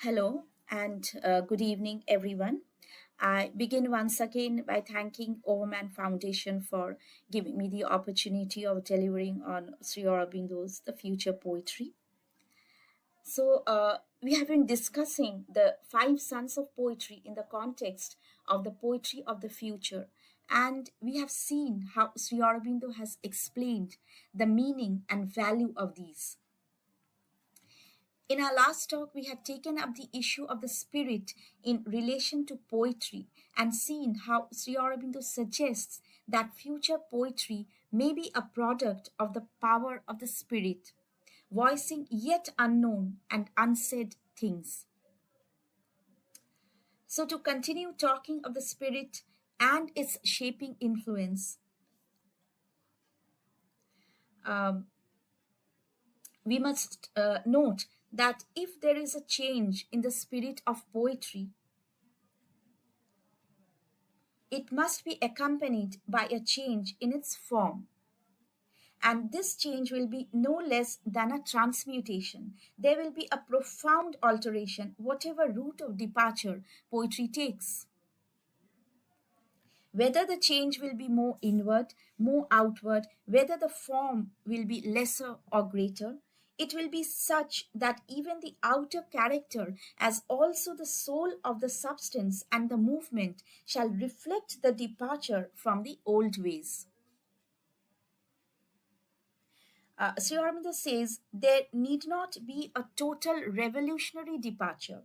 Hello and good evening, everyone. I begin once again by thanking Overman Foundation for giving me the opportunity of delivering on Sri Aurobindo's The Future Poetry. We have been discussing the five sons of poetry in the context of the poetry of the future, and we have seen how Sri Aurobindo has explained the meaning and value of these. In our last talk, we had taken up the issue of the spirit in relation to poetry and seen how Sri Aurobindo suggests that future poetry may be a product of the power of the spirit, voicing yet unknown and unsaid things. So, to continue talking of the spirit and its shaping influence, um, we must note that if there is a change in the spirit of poetry, it must be accompanied by a change in its form. And this change will be no less than a transmutation. There will be a profound alteration, whatever route of departure poetry takes. Whether the change will be more inward, more outward, whether the form will be lesser or greater, it will be such that even the outer character, as also the soul of the substance and the movement, shall reflect the departure from the old ways. Sri Aurobindo says there need not be a total revolutionary departure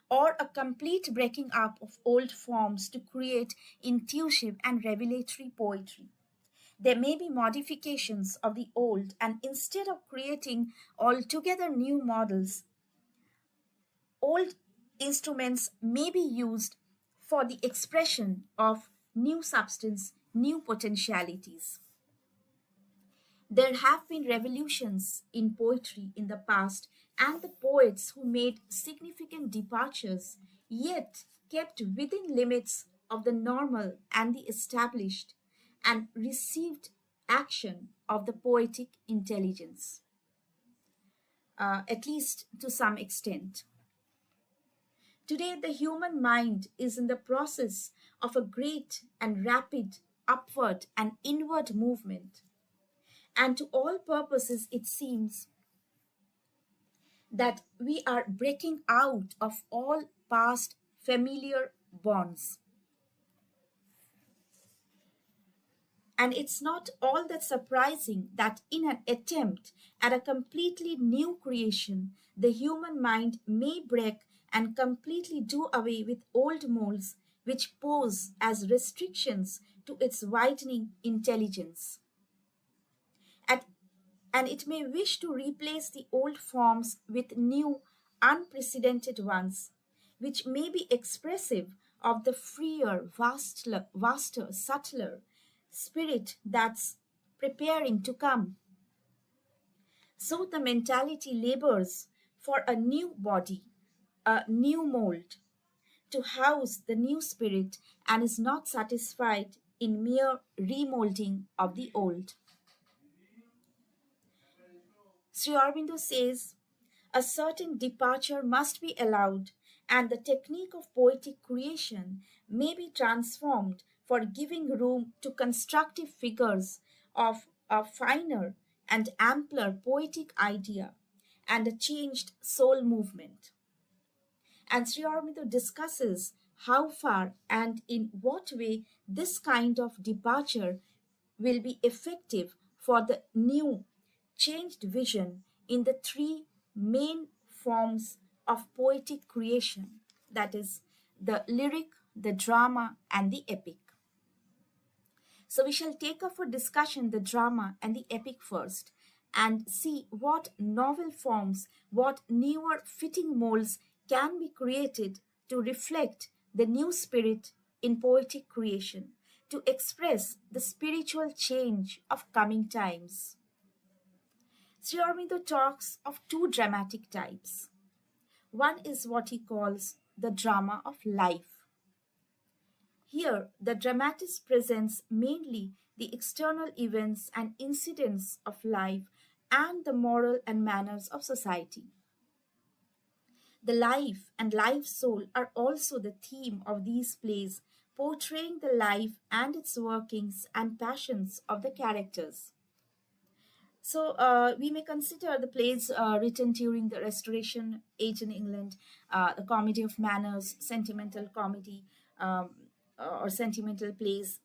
or a complete breaking up of old forms to create intuitive and revelatory poetry. There may be modifications of the old, and instead of creating altogether new models, old instruments may be used for the expression of new substance, new potentialities. There have been revolutions in poetry in the past, and the poets who made significant departures yet kept within limits of the normal and the established and received action of the poetic intelligence, at least to some extent. Today, the human mind is in the process of a great and rapid upward and inward movement, and to all purposes, it seems that we are breaking out of all past familiar bonds. And it's not all that surprising that in an attempt at a completely new creation, the human mind may break and completely do away with old molds which pose as restrictions to its widening intelligence. At and it may wish to replace the old forms with new, unprecedented ones, which may be expressive of the freer, vaster, subtler spirit that's preparing to come. So the mentality labors for a new body, a new mold, to house the new spirit and is not satisfied in mere remolding of the old. Sri Aurobindo says a certain departure must be allowed, and the technique of poetic creation may be transformed for giving room to constructive figures of a finer and ampler poetic idea and a changed soul movement. And Sri Aurobindo discusses how far and in what way this kind of departure will be effective for the new changed vision in the three main forms of poetic creation, that is, the lyric, the drama, and the epic. So, we shall take up for discussion the drama and the epic first and see what novel forms, what newer fitting molds can be created to reflect the new spirit in poetic creation, to express the spiritual change of coming times. Sri Aurobindo talks of two dramatic types. One is what he calls the drama of life. Here, the dramatist presents mainly the external events and incidents of life and the moral and manners of society. The life and life soul are also the theme of these plays, portraying the life and its workings and passions of the characters. So we may consider the plays written during the Restoration age in England, the comedy of manners, sentimental comedy, um, or sentimental plays,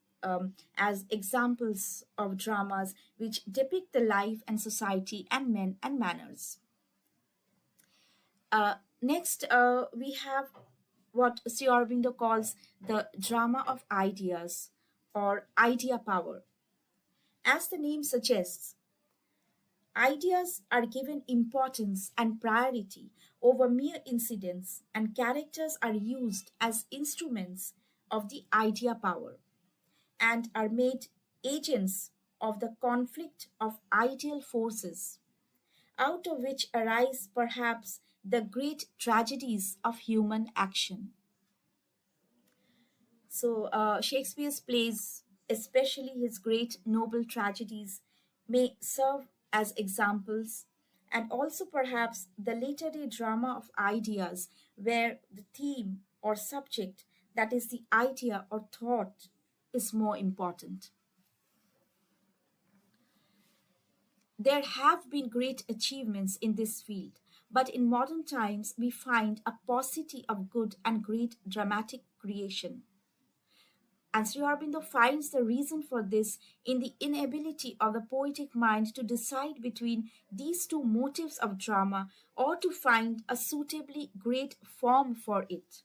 as examples of dramas which depict the life and society and men and manners. Next, we have what Sri Aurobindo calls the drama of ideas or idea power. As the name suggests, ideas are given importance and priority over mere incidents, and characters are used as instruments of the idea power and are made agents of the conflict of ideal forces, out of which arise perhaps the great tragedies of human action. So, Shakespeare's plays, especially his great noble tragedies, may serve as examples, and also perhaps the later day drama of ideas, where the theme or subject, that is, the idea or thought, is more important. There have been great achievements in this field, but in modern times we find a paucity of good and great dramatic creation. And Sri Aurobindo finds the reason for this in the inability of the poetic mind to decide between these two motives of drama or to find a suitably great form for it.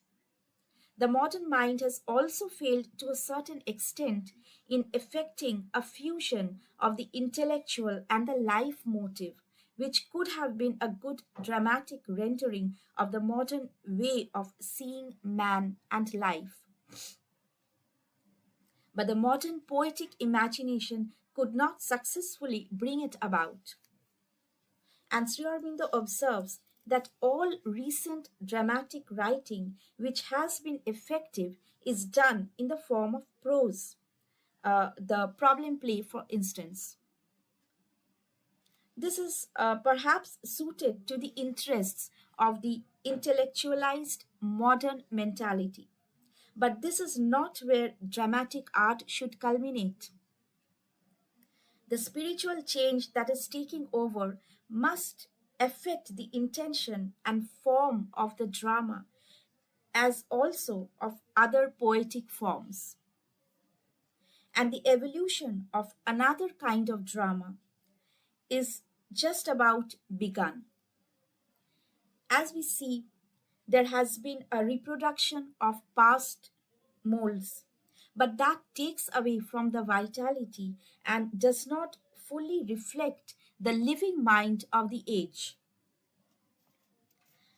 The modern mind has also failed to a certain extent in effecting a fusion of the intellectual and the life motive, which could have been a good dramatic rendering of the modern way of seeing man and life. But the modern poetic imagination could not successfully bring it about. And Sri Aurobindo observes that all recent dramatic writing which has been effective is done in the form of prose. The problem play, for instance. This is perhaps suited to the interests of the intellectualized modern mentality. But this is not where dramatic art should culminate. The spiritual change that is taking over must affect the intention and form of the drama, as also of other poetic forms. And the evolution of another kind of drama is just about begun. As we see, there has been a reproduction of past molds, but that takes away from the vitality and does not fully reflect the living mind of the age.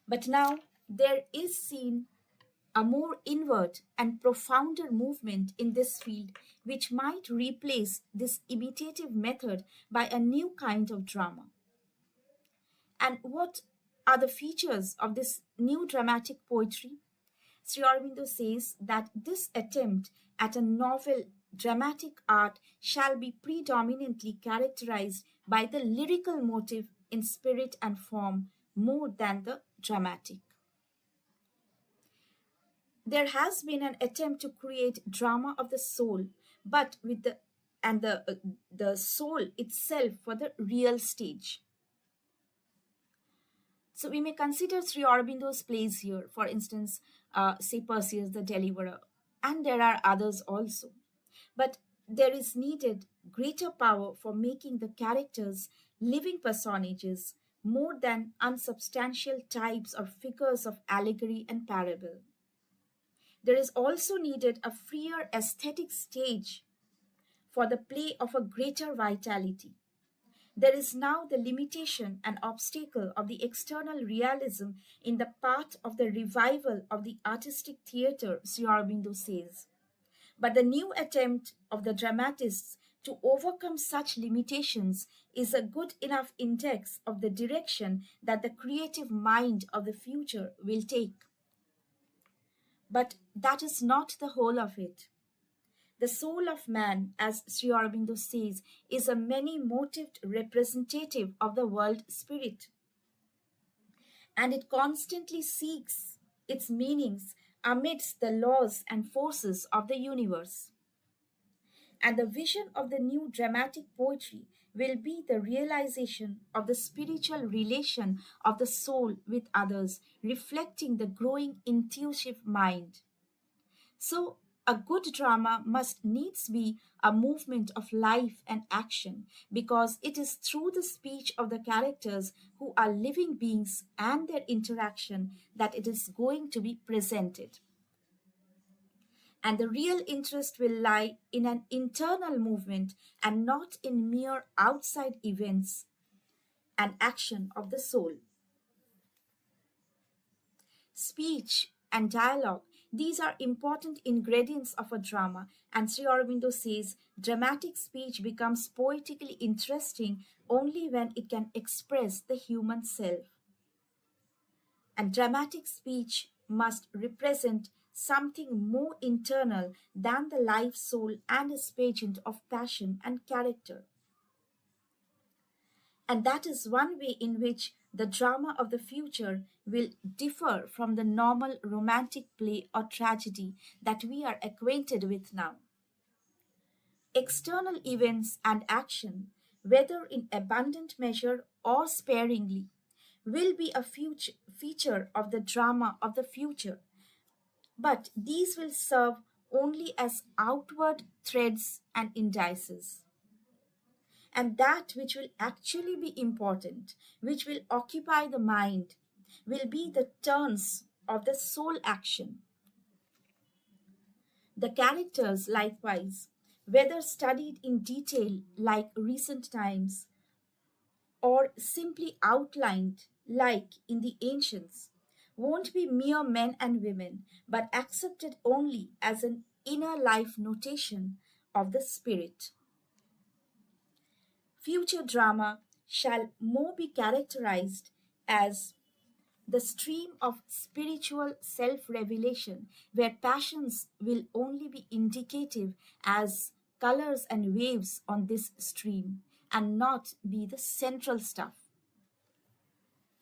But now there is seen a more inward and profounder movement in this field, which might replace this imitative method by a new kind of drama. And what are the features of this new dramatic poetry? Sri Aurobindo says that this attempt at a novel dramatic art shall be predominantly characterized by the lyrical motive in spirit and form more than the dramatic. There has been an attempt to create drama of the soul, but with the soul itself for the real stage. So we may consider Sri Aurobindo's plays here, for instance, say Perseus the Deliverer, and there are others also. But there is needed greater power for making the characters living personages more than unsubstantial types or figures of allegory and parable. There is also needed a freer aesthetic stage for the play of a greater vitality. There is now the limitation and obstacle of the external realism in the path of the revival of the artistic theatre, Sri Aurobindo says. But the new attempt of the dramatists to overcome such limitations is a good enough index of the direction that the creative mind of the future will take. But that is not the whole of it. The soul of man, as Sri Aurobindo says, is a many motived representative of the world spirit. and it constantly seeks its meanings amidst the laws and forces of the universe. And the vision of the new dramatic poetry will be the realization of the spiritual relation of the soul with others, reflecting the growing intuitive mind. So, a good drama must needs be a movement of life and action because it is through the speech of the characters who are living beings and their interaction that it is going to be presented. And the real interest will lie in an internal movement and not in mere outside events and action of the soul. Speech and dialogue, these are important ingredients of a drama, and Sri Aurobindo says dramatic speech becomes poetically interesting only when it can express the human self. And dramatic speech must represent something more internal than the life soul and its pageant of passion and character. And that is one way in which the drama of the future will differ from the normal romantic play or tragedy that we are acquainted with now. External events and action, whether in abundant measure or sparingly, will be a feature of the drama of the future, but these will serve only as outward threads and indices. And that which will actually be important, which will occupy the mind, will be the turns of the soul action. The characters, likewise, whether studied in detail like recent times or simply outlined like in the ancients, won't be mere men and women, but accepted only as an inner life notation of the spirit. Future drama shall more be characterized as the stream of spiritual self revelation, where passions will only be indicative as colors and waves on this stream and not be the central stuff.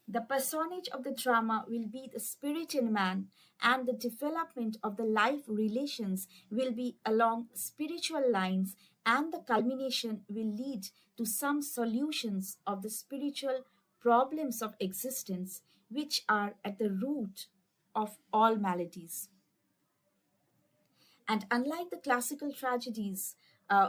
The personage of the drama will be the spirit in man, and the development of the life relations will be along spiritual lines, and the culmination will lead to some solutions of the spiritual problems of existence, which are at the root of all maladies. And unlike the classical tragedies,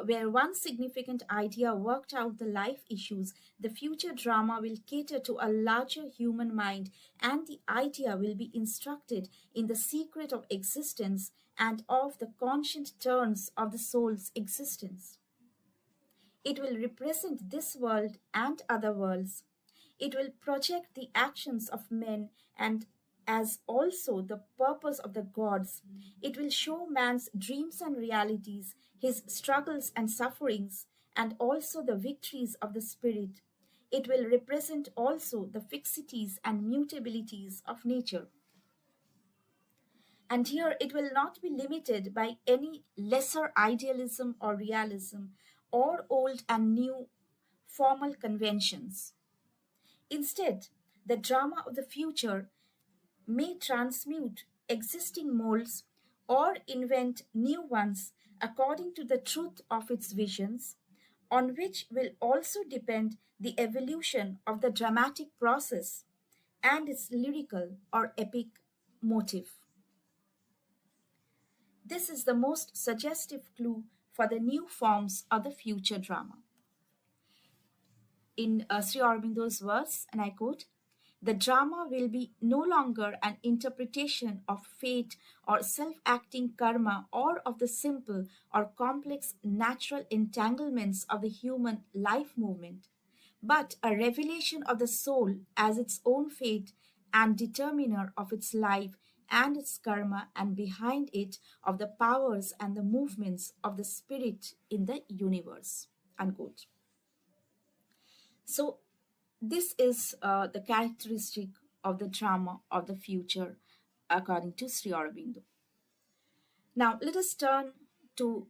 where one significant idea worked out the life issues, the future drama will cater to a larger human mind, and the idea will be instructed in the secret of existence and of the conscient turns of the soul's existence. It will represent this world and other worlds. It will project the actions of men and as also the purpose of the gods. It will show man's dreams and realities, his struggles and sufferings, and also the victories of the spirit. It will represent also the fixities and mutabilities of nature. And here it will not be limited by any lesser idealism or realism or old and new formal conventions. Instead, the drama of the future may transmute existing molds or invent new ones according to the truth of its visions, on which will also depend the evolution of the dramatic process and its lyrical or epic motive. This is the most suggestive clue for the new forms of the future drama. In Sri Aurobindo's verse, and I quote, the drama will be no longer an interpretation of fate or self acting karma or of the simple or complex natural entanglements of the human life movement, but a revelation of the soul as its own fate and determiner of its life and its karma, and behind it of the powers and the movements of the spirit in the universe. Unquote. So, this is the characteristic of the drama of the future, according to Sri Aurobindo. Now, let us turn to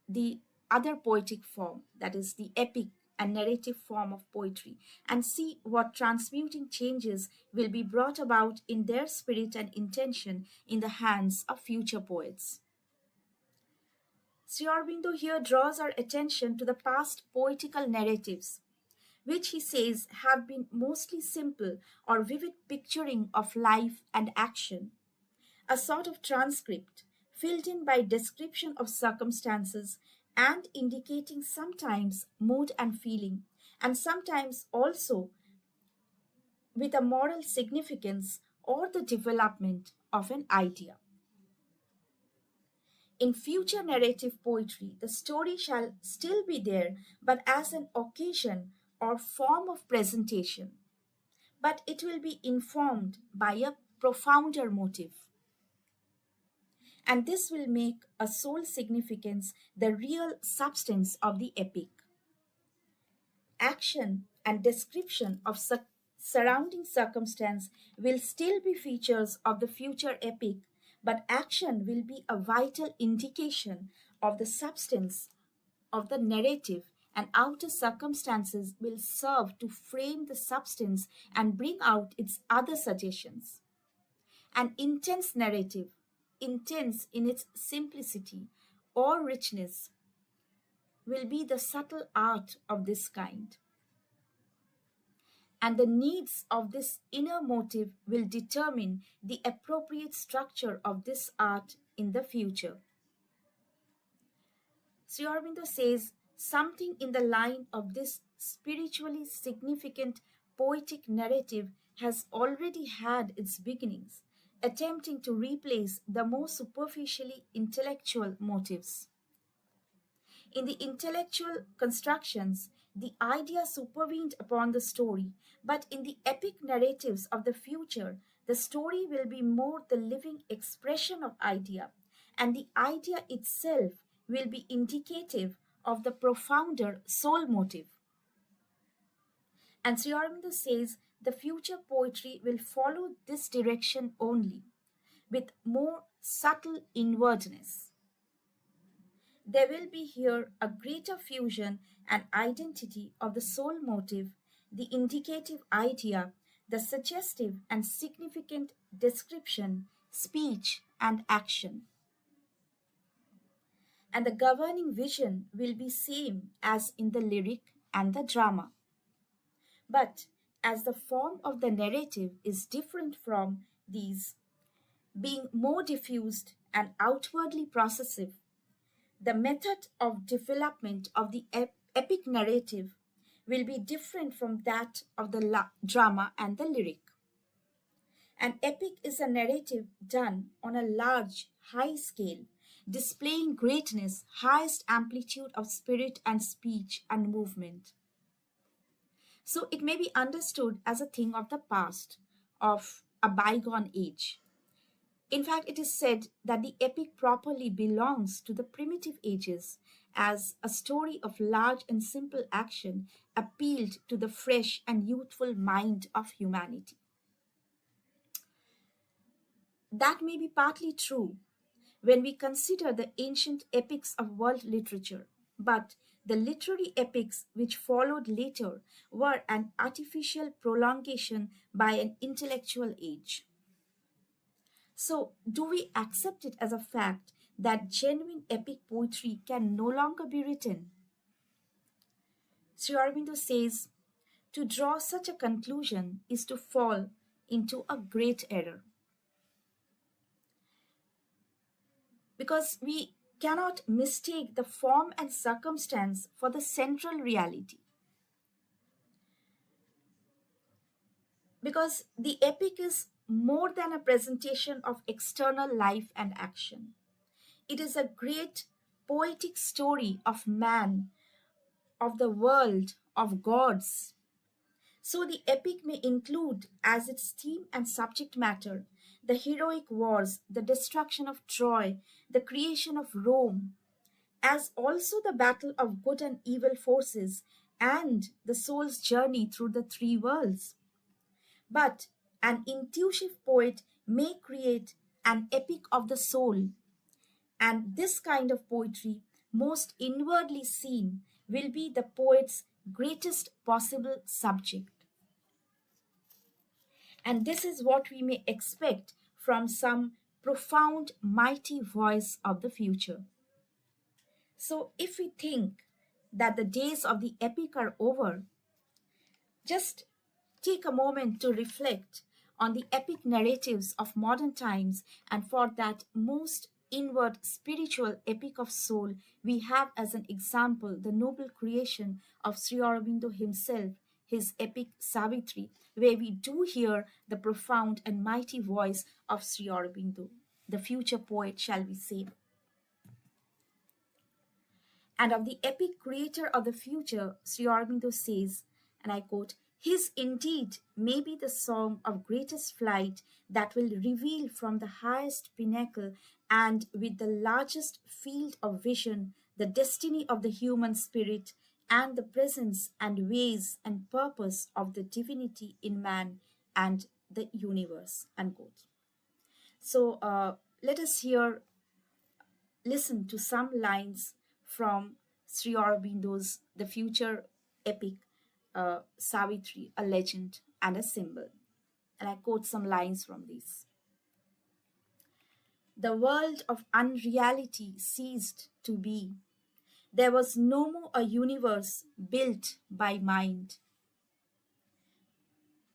the other poetic form, that is the epic and narrative form of poetry and see what transmuting changes will be brought about in their spirit and intention in the hands of future poets. Sri Aurobindo here draws our attention to the past poetical narratives, which he says have been mostly simple or vivid picturing of life and action, a sort of transcript filled in by description of circumstances and indicating sometimes mood and feeling, and sometimes also with a moral significance or the development of an idea. In future narrative poetry, the story shall still be there, but as an occasion or form of presentation, but it will be informed by a profounder motive. And this will make a soul significance the real substance of the epic. Action and description of surrounding circumstance will still be features of the future epic, but action will be a vital indication of the substance of the narrative, and outer circumstances will serve to frame the substance and bring out its other suggestions. An intense narrative, intense in its simplicity or richness, will be the subtle art of this kind. And the needs of this inner motive will determine the appropriate structure of this art in the future. Sri Aurobindo says something in the line of this spiritually significant poetic narrative has already had its beginnings, attempting to replace the more superficially intellectual motives. In the intellectual constructions, the idea supervened upon the story, but in the epic narratives of the future, the story will be more the living expression of idea, and the idea itself will be indicative of the profounder soul motive. And Sri Aurobindo says the future poetry will follow this direction only, with more subtle inwardness. There will be here a greater fusion and identity of the soul motive, the indicative idea, the suggestive and significant description, speech, and action. And the governing vision will be same as in the lyric and the drama. But as the form of the narrative is different from these, being more diffused and outwardly processive, the method of development of the epic narrative will be different from that of the drama and the lyric. An epic is a narrative done on a large, high scale, displaying greatness, highest amplitude of spirit and speech and movement. So it may be understood as a thing of the past, of a bygone age. In fact, it is said that the epic properly belongs to the primitive ages, as a story of large and simple action appealed to the fresh and youthful mind of humanity. That may be partly true when we consider the ancient epics of world literature, but the literary epics which followed later were an artificial prolongation by an intellectual age. So, do we accept it as a fact that genuine epic poetry can no longer be written? Sri Aurobindo says, to draw such a conclusion is to fall into a great error. Because we cannot mistake the form and circumstance for the central reality. Because the epic is more than a presentation of external life and action. It is a great poetic story of man, of the world, of gods. So the epic may include as its theme and subject matter the heroic wars, the destruction of Troy, the creation of Rome, as also the battle of good and evil forces and the soul's journey through the three worlds. But an intuitive poet may create an epic of the soul, and this kind of poetry, most inwardly seen, will be the poet's greatest possible subject. And this is what we may expect from some profound, mighty voice of the future. So, if we think that the days of the epic are over, just take a moment to reflect on the epic narratives of modern times, and for that most inward spiritual epic of soul, we have as an example the noble creation of Sri Aurobindo himself, his epic Savitri, where we do hear the profound and mighty voice of Sri Aurobindo, the future poet, shall we say. And of the epic creator of the future, Sri Aurobindo says, and I quote, "His indeed may be the song of greatest flight that will reveal from the highest pinnacle and with the largest field of vision the destiny of the human spirit and the presence and ways and purpose of the divinity in man and the universe." Unquote. So let us hear listen to some lines from Sri Aurobindo's The Future epic, Savitri, a legend and a symbol. And I quote some lines from this. "The world of unreality ceased to be. There was no more a universe built by mind,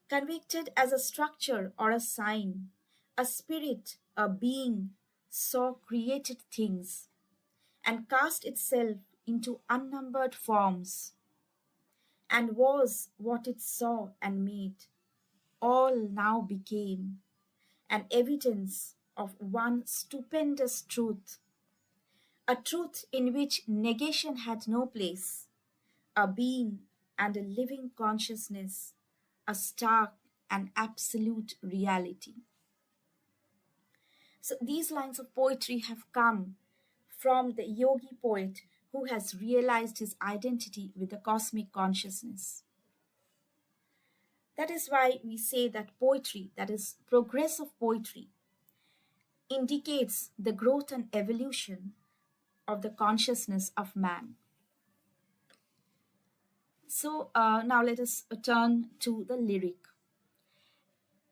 convicted as a structure or a sign. A spirit, a being, saw created things and cast itself into unnumbered forms, and was what it saw and made. All now became an evidence of one stupendous truth, a truth in which negation had no place, a being and a living consciousness, a stark and absolute reality." So these lines of poetry have come from the yogi poet who has realized his identity with the cosmic consciousness. That is why we say that poetry, that is progressive poetry, indicates the growth and evolution of the consciousness of man. So now let us turn to the lyric.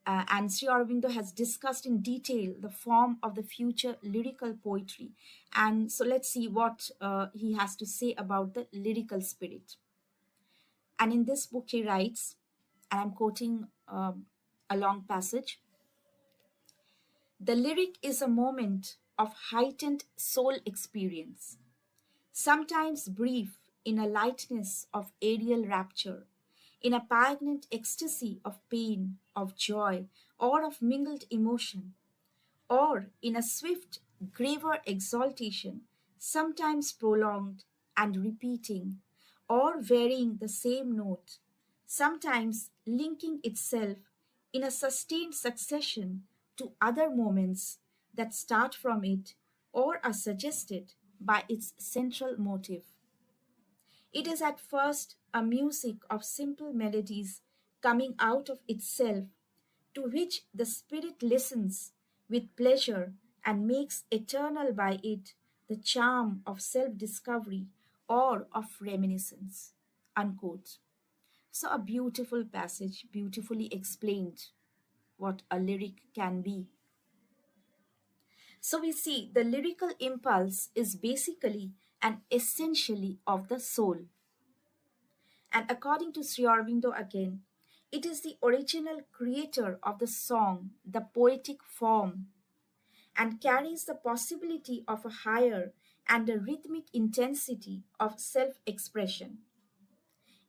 And Sri Aurobindo has discussed in detail the form of the future lyrical poetry. And so let's see what he has to say about the lyrical spirit. And in this book, he writes, and I'm quoting a long passage: "The lyric is a moment of heightened soul experience, sometimes brief in a lightness of aerial rapture, in a poignant ecstasy of pain, of joy, or of mingled emotion, or in a swift, graver exaltation, sometimes prolonged and repeating, or varying the same note, sometimes linking itself in a sustained succession to other moments that start from it or are suggested by its central motive. It is at first a music of simple melodies coming out of itself, to which the spirit listens with pleasure and makes eternal by it the charm of self discovery or of reminiscence." Unquote. So, a beautiful passage, beautifully explained what a lyric can be. So, we see the lyrical impulse is basically and essentially of the soul. And according to Sri Aurobindo again, it is the original creator of the song, the poetic form, and carries the possibility of a higher and a rhythmic intensity of self expression.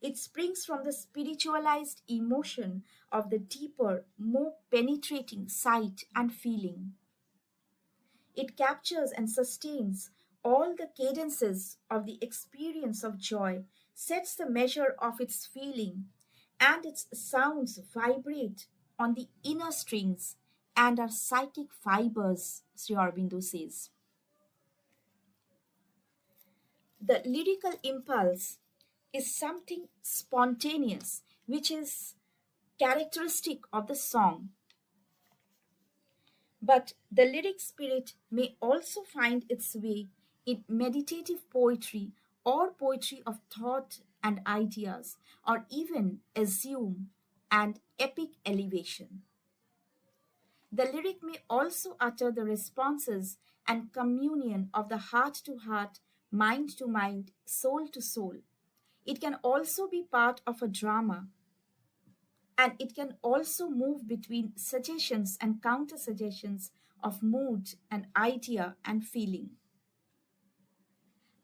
It springs from the spiritualized emotion of the deeper, more penetrating sight and feeling. It captures and sustains all the cadences of the experience of joy, sets the measure of its feeling, and its sounds vibrate on the inner strings and are psychic fibers, Sri Aurobindo says. The lyrical impulse is something spontaneous, which is characteristic of the song. But the lyric spirit may also find its way in meditative poetry or poetry of thought and ideas, or even assume and epic elevation. The lyric may also utter the responses and communion of the heart to heart, mind to mind, soul to soul. It can also be part of a drama, and it can also move between suggestions and counter suggestions of mood and idea and feeling.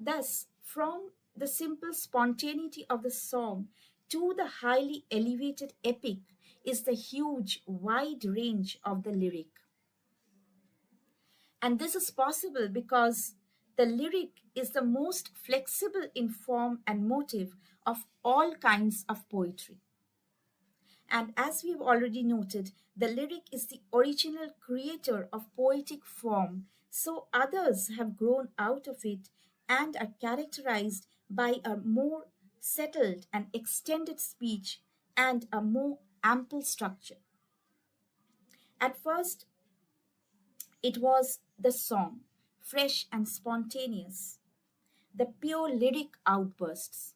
Thus, from the simple spontaneity of the song to the highly elevated epic is the huge, wide range of the lyric. And this is possible because the lyric is the most flexible in form and motive of all kinds of poetry. And as we've already noted, the lyric is the original creator of poetic form, so others have grown out of it and are characterized by a more settled and extended speech and a more ample structure. At first, it was the song, fresh and spontaneous, the pure lyric outbursts.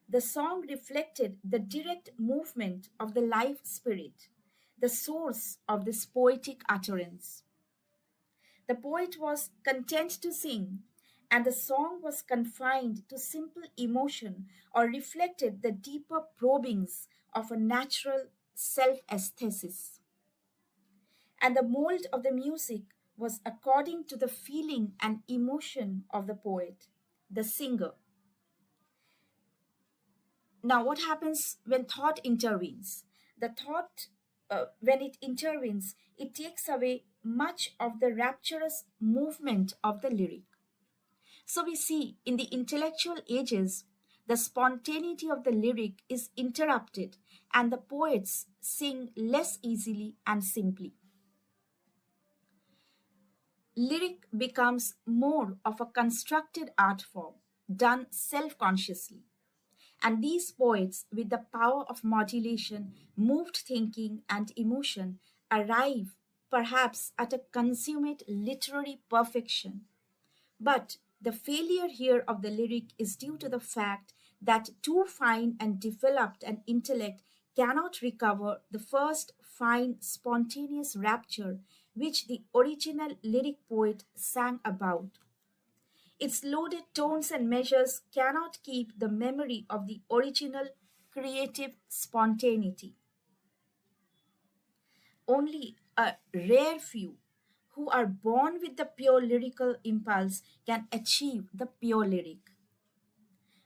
The song reflected the direct movement of the life spirit, the source of this poetic utterance. The poet was content to sing, and the song was confined to simple emotion or reflected the deeper probings of a natural self aesthesis. And the mold of the music was according to the feeling and emotion of the poet, the singer. Now, what happens when thought intervenes? The thought, when it intervenes, it takes away much of the rapturous movement of the lyric. So, we see in the intellectual ages, the spontaneity of the lyric is interrupted, and the poets sing less easily and simply. Lyric becomes more of a constructed art form, done self consciously. And these poets, with the power of modulation, moved thinking, and emotion, arrive perhaps at a consummate literary perfection. But the failure here of the lyric is due to the fact that too fine and developed an intellect cannot recover the first fine, spontaneous rapture which the original lyric poet sang about. Its loaded tones and measures cannot keep the memory of the original creative spontaneity. Only a rare few who are born with the pure lyrical impulse can achieve the pure lyric.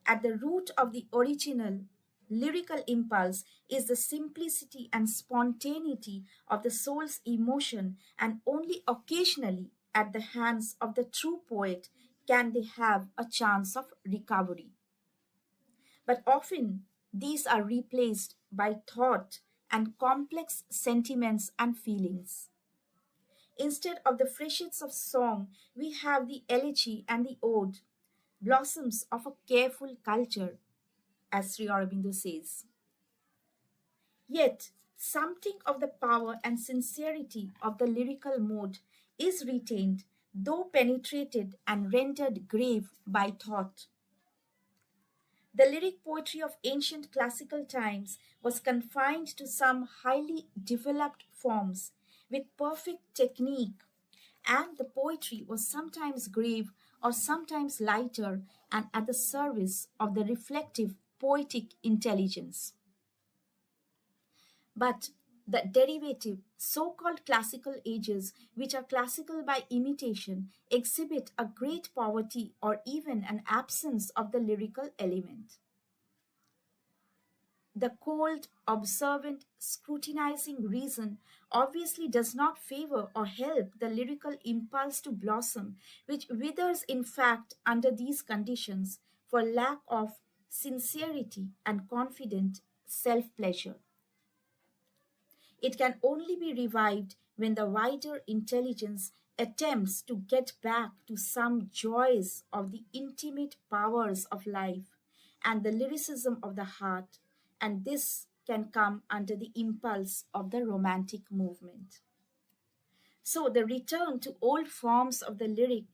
At the root of the original lyrical impulse is the simplicity and spontaneity of the soul's emotion, and only occasionally, at the hands of the true poet, can they have a chance of recovery. But often these are replaced by thought and complex sentiments and feelings. Instead of the freshets of song, we have the elegy and the ode, blossoms of a careful culture, as Sri Aurobindo says. Yet, something of the power and sincerity of the lyrical mode is retained, though penetrated and rendered grave by thought. The lyric poetry of ancient classical times was confined to some highly developed forms with perfect technique, and the poetry was sometimes grave or sometimes lighter and at the service of the reflective poetic intelligence. But the derivative, so called classical ages, which are classical by imitation, exhibit a great poverty or even an absence of the lyrical element. The cold, observant, scrutinizing reason obviously does not favor or help the lyrical impulse to blossom, which withers in fact under these conditions for lack of sincerity and confident self pleasure. It can only be revived when the wider intelligence attempts to get back to some joys of the intimate powers of life and the lyricism of the heart, and this can come under the impulse of the romantic movement. So, the return to old forms of the lyric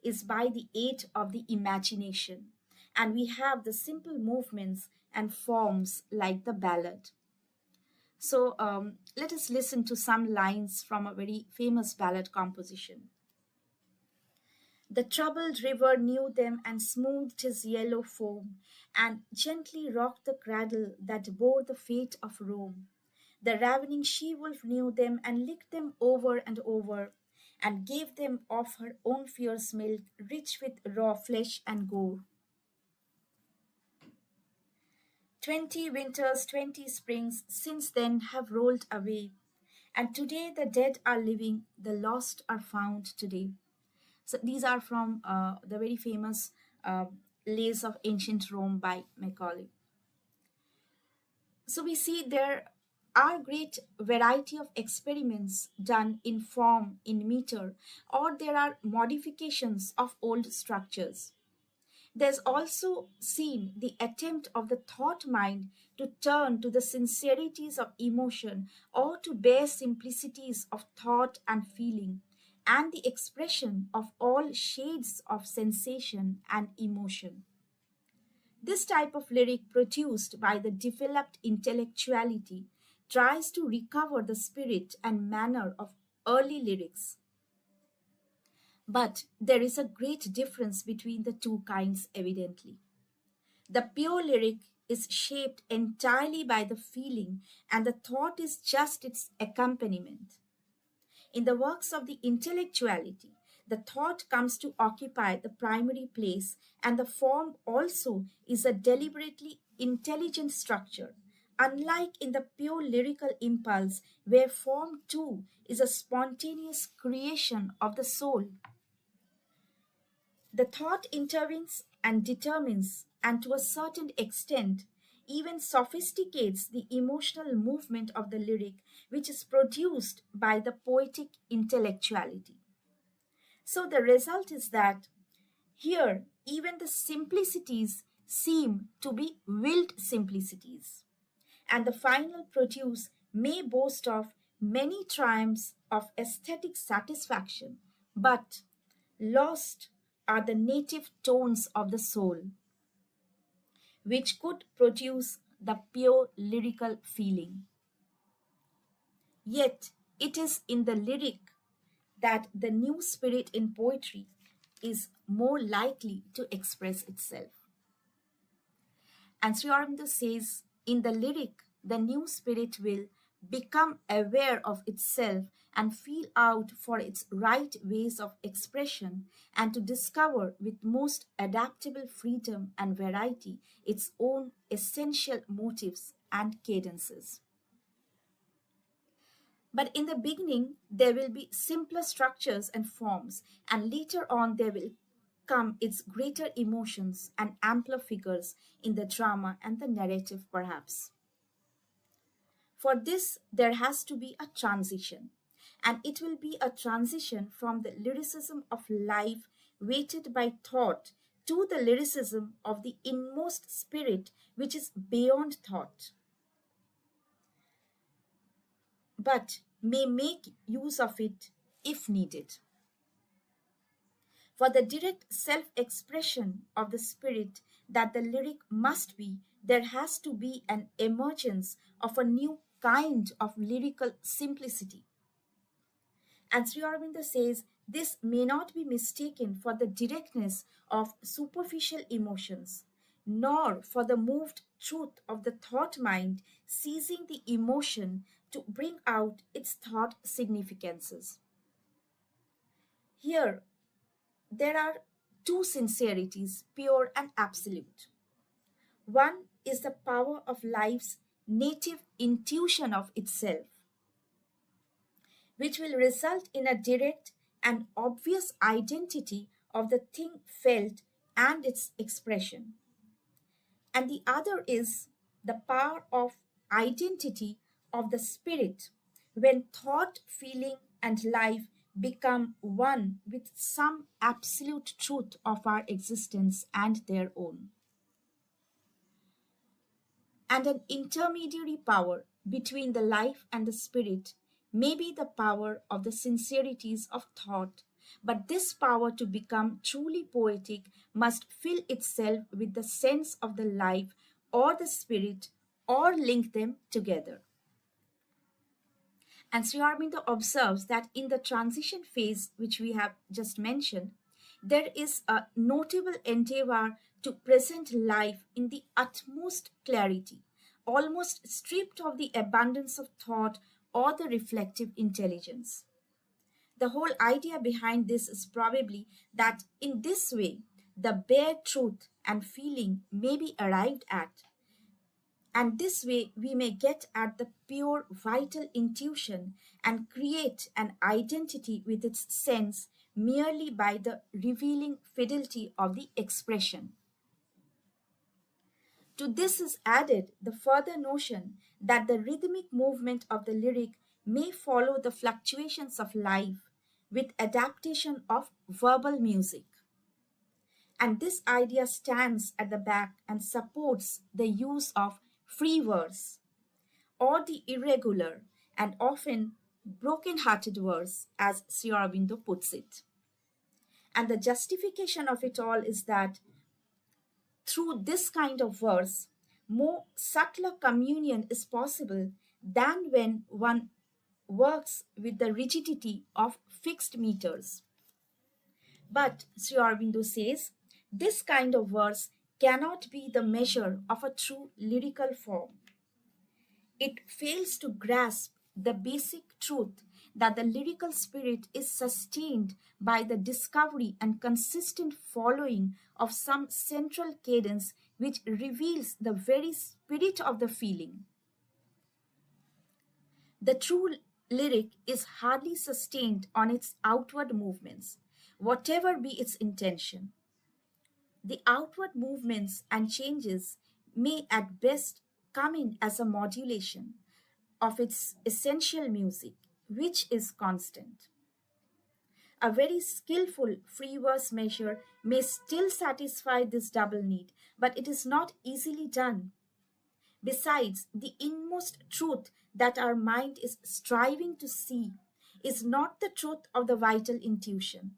is by the aid of the imagination, and we have the simple movements and forms like the ballad. So let us listen to some lines from a very famous ballad composition. The troubled river knew them and smoothed his yellow foam, and gently rocked the cradle that bore the fate of Rome. The ravening she wolf knew them and licked them over and over, and gave them of her own fierce milk, rich with raw flesh and gore. 20 winters, 20 springs since then have rolled away, and today the dead are living, the lost are found today. So these are from the very famous uh, Lays of Ancient Rome by Macaulay. So we see there are great variety of experiments done in form, in meter, or there are modifications of old structures. There's also seen the attempt of the thought mind to turn to the sincerities of emotion or to bare simplicities of thought and feeling, and the expression of all shades of sensation and emotion. This type of lyric produced by the developed intellectuality tries to recover the spirit and manner of early lyrics. But there is a great difference between the two kinds, evidently. The pure lyric is shaped entirely by the feeling, and the thought is just its accompaniment. In the works of the intellectuality, the thought comes to occupy the primary place, and the form also is a deliberately intelligent structure, unlike in the pure lyrical impulse, where form too is a spontaneous creation of the soul. The thought intervenes and determines, and to a certain extent, even sophisticates the emotional movement of the lyric, which is produced by the poetic intellectuality. So the result is that here, even the simplicities seem to be willed simplicities, and the final produce may boast of many triumphs of aesthetic satisfaction, but lost are the native tones of the soul, which could produce the pure lyrical feeling. Yet, it is in the lyric that the new spirit in poetry is more likely to express itself. And Sri Aurobindo says, in the lyric, the new spirit will become aware of itself and feel out for its right ways of expression, and to discover with most adaptable freedom and variety its own essential motives and cadences. But in the beginning, there will be simpler structures and forms, and later on, there will come its greater emotions and ampler figures in the drama and the narrative, perhaps. For this, there has to be a transition, and it will be a transition from the lyricism of life weighted by thought to the lyricism of the inmost spirit, which is beyond thought, but may make use of it if needed. For the direct self expression of the spirit that the lyric must be, there has to be an emergence of a new kind of lyrical simplicity. And Sri Aurobindo says this may not be mistaken for the directness of superficial emotions, nor for the moved truth of the thought mind seizing the emotion to bring out its thought significances. Here, there are two sincerities, pure and absolute. One is the power of life's native intuition of itself, which will result in a direct and obvious identity of the thing felt and its expression. And the other is the power of identity of the spirit, when thought, feeling, and life become one with some absolute truth of our existence and their own. And an intermediary power between the life and the spirit may be the power of the sincerities of thought, But this power to become truly poetic must fill itself with the sense of the life or the spirit or link them together. And Sri Aurobindo observes that in the transition phase, which we have just mentioned, there is a notable endeavor to present life in the utmost clarity, almost stripped of the abundance of thought or the reflective intelligence. The whole idea behind this is probably that in this way, the bare truth and feeling may be arrived at, and this way we may get at the pure vital intuition and create an identity with its sense merely by the revealing fidelity of the expression. To this is added the further notion that the rhythmic movement of the lyric may follow the fluctuations of life with adaptation of verbal music. And this idea stands at the back and supports the use of free verse or the irregular and often broken hearted verse, as Sri Aurobindo puts it. And the justification of it all is that through this kind of verse, more subtler communion is possible than when one works with the rigidity of fixed meters. But Sri Aurobindo says this kind of verse cannot be the measure of a true lyrical form. It fails to grasp the basic truth that the lyrical spirit is sustained by the discovery and consistent following of some central cadence which reveals the very spirit of the feeling. The true lyric is hardly sustained on its outward movements, whatever be its intention. The outward movements and changes may at best come in as a modulation of its essential music, which is constant. A very skillful free verse measure may still satisfy this double need, but it is not easily done. Besides, the inmost truth that our mind is striving to see is not the truth of the vital intuition.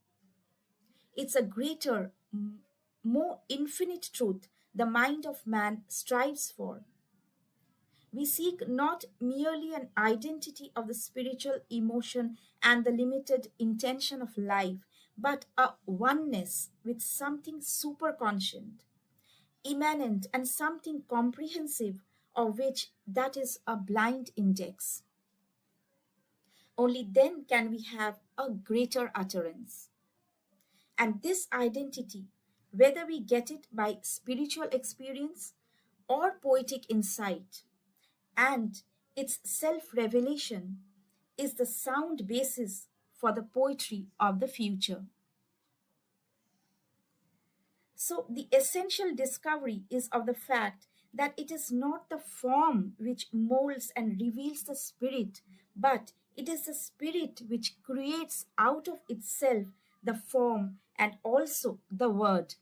It's a greater, more infinite truth the mind of man strives for. We seek not merely an identity of the spiritual emotion and the limited intention of life, but a oneness with something superconscient, immanent, and something comprehensive, of which that is a blind index. Only then can we have a greater utterance. And this identity, whether we get it by spiritual experience or poetic insight, and its self revelation is the sound basis for the poetry of the future. So, the essential discovery is of the fact that it is not the form which molds and reveals the spirit, but it is the spirit which creates out of itself the form and also the word.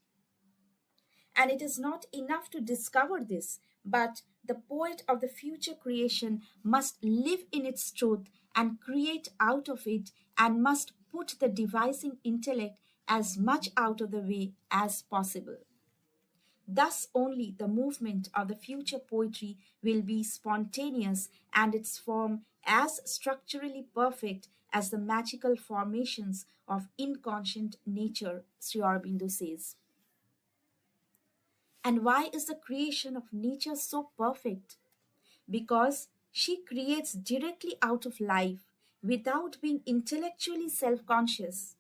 And it is not enough to discover this, but the poet of the future creation must live in its truth and create out of it, and must put the devising intellect as much out of the way as possible. Thus, only the movement of the future poetry will be spontaneous and its form as structurally perfect as the magical formations of inconscient nature, Sri Aurobindo says. And why is the creation of nature so perfect? Because she creates directly out of life without being intellectually self conscious.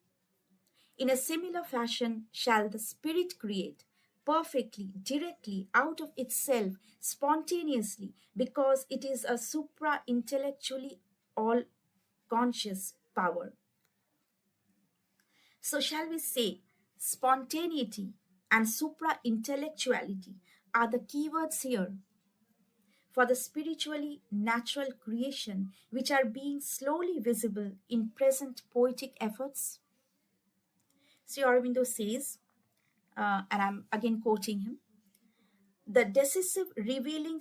In a similar fashion, shall the spirit create perfectly, directly, out of itself, spontaneously, because it is a supra intellectually all conscious power. So, shall we say, spontaneity and supra intellectuality are the keywords here for the spiritually natural creation which are being slowly visible in present poetic efforts? Sri Aurobindo says, and I'm again quoting him, the decisive revealing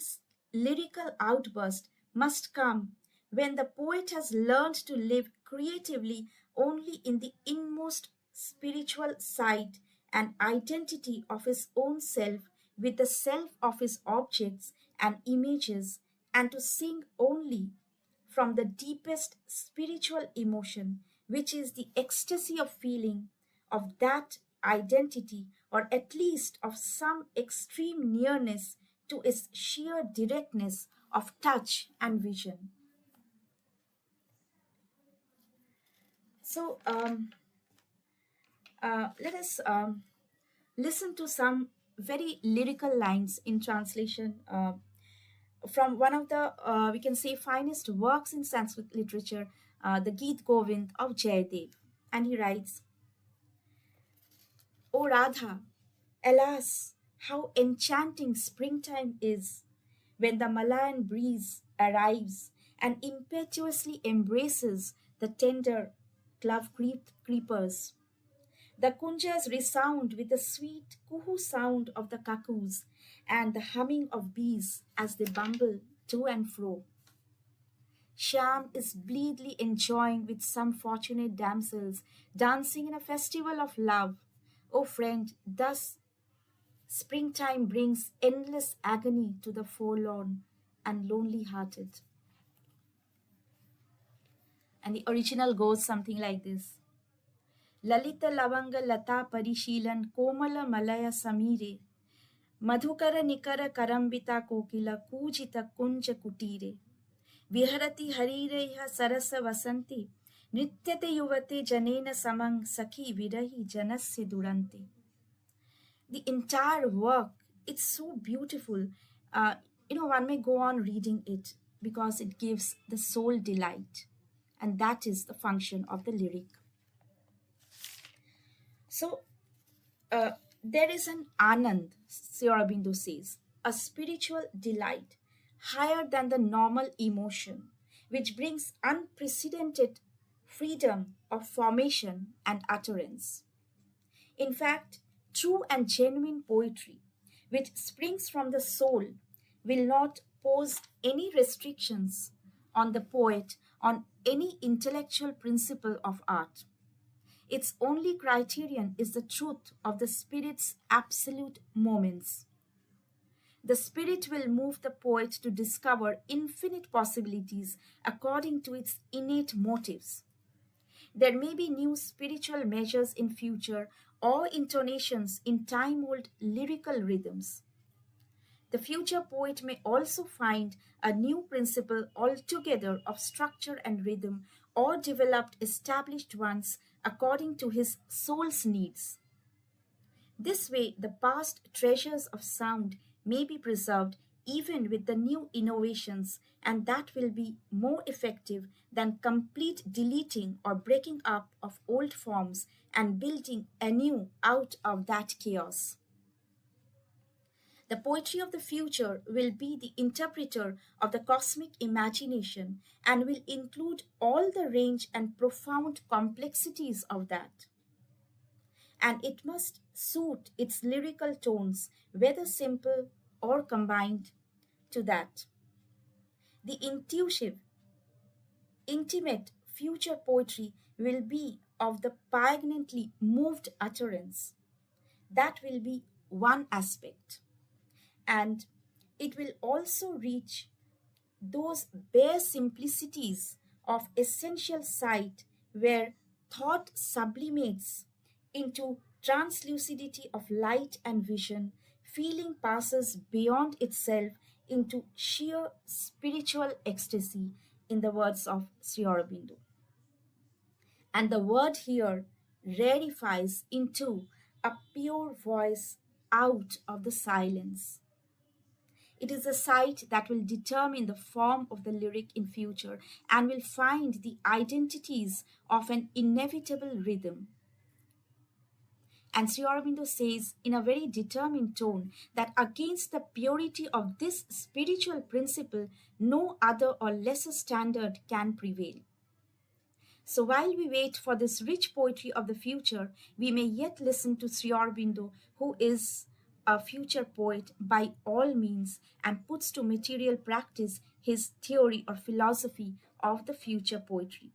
lyrical outburst must come when the poet has learned to live creatively only in the inmost spiritual side and identity of his own self with the self of his objects and images, and to sing only from the deepest spiritual emotion, which is the ecstasy of feeling of that identity, or at least of some extreme nearness to its sheer directness of touch and vision. So, let us listen to some very lyrical lines in translation from one of the, we can say, finest works in Sanskrit literature, the Geet Govind of Jayadev. And he writes, O Radha, alas, how enchanting springtime is when the Malayan breeze arrives and impetuously embraces the tender creepers. The kunjas resound with the sweet kuhu sound of the cuckoos and the humming of bees as they bumble to and fro. Sham is bleedly enjoying with some fortunate damsels, dancing in a festival of love. O friend, thus springtime brings endless agony to the forlorn and lonely hearted. And the original goes something like this. Lalita lavanga lata parishilan komala malaya samire madhukara nikara karambita kokila kujita kunja kutire viharati harireha sarasa vasanti nrityate yuvate janena samang sakhi virahi janasya durante. The entire work, it's so beautiful. uh, one may go on reading it because it gives the soul delight, and that is the function of the lyric. So uh, there is an anand, Sri Aurobindo says, a spiritual delight higher than the normal emotion, which brings unprecedented freedom of formation and utterance. In fact, true and genuine poetry, which springs from the soul, will not pose any restrictions on the poet on any intellectual principle of art. Its only criterion is the truth of the spirit's absolute moments. The spirit will move the poet to discover infinite possibilities according to its innate motives. There may be new spiritual measures in future or intonations in time old lyrical rhythms. The future poet may also find a new principle altogether of structure and rhythm, or developed established ones according to his soul's needs. This way, the past treasures of sound may be preserved even with the new innovations, and that will be more effective than complete deleting or breaking up of old forms and building anew out of that chaos. The poetry of the future will be the interpreter of the cosmic imagination and will include all the range and profound complexities of that. And it must suit its lyrical tones, whether simple or combined, to that. The intuitive, intimate future poetry will be of the poignantly moved utterance. That will be one aspect. And it will also reach those bare simplicities of essential sight where thought sublimates into translucidity of light and vision, feeling passes beyond itself into sheer spiritual ecstasy, in the words of Sri Aurobindo. And the word here rarefies into a pure voice out of the silence. It is a sight that will determine the form of the lyric in future and will find the identities of an inevitable rhythm. And Sri Aurobindo says in a very determined tone that against the purity of this spiritual principle, no other or lesser standard can prevail. So while we wait for this rich poetry of the future, we may yet listen to Sri Aurobindo, who is a future poet by all means and puts to material practice his theory or philosophy of the future poetry.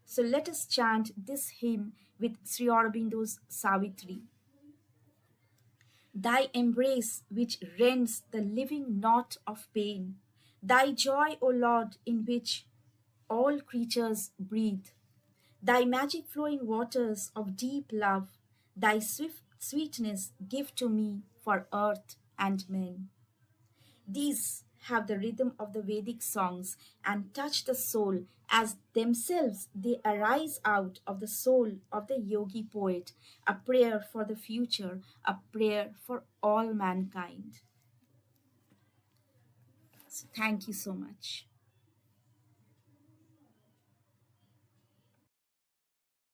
So let us chant this hymn with Sri Aurobindo's Savitri. Thy embrace which rends the living knot of pain, thy joy, O Lord, in which all creatures breathe, thy magic flowing waters of deep love, thy swift sweetness give to me for earth and men. These have the rhythm of the Vedic songs and touch the soul as themselves they arise out of the soul of the yogi poet, a prayer for the future, a prayer for all mankind. So thank you so much.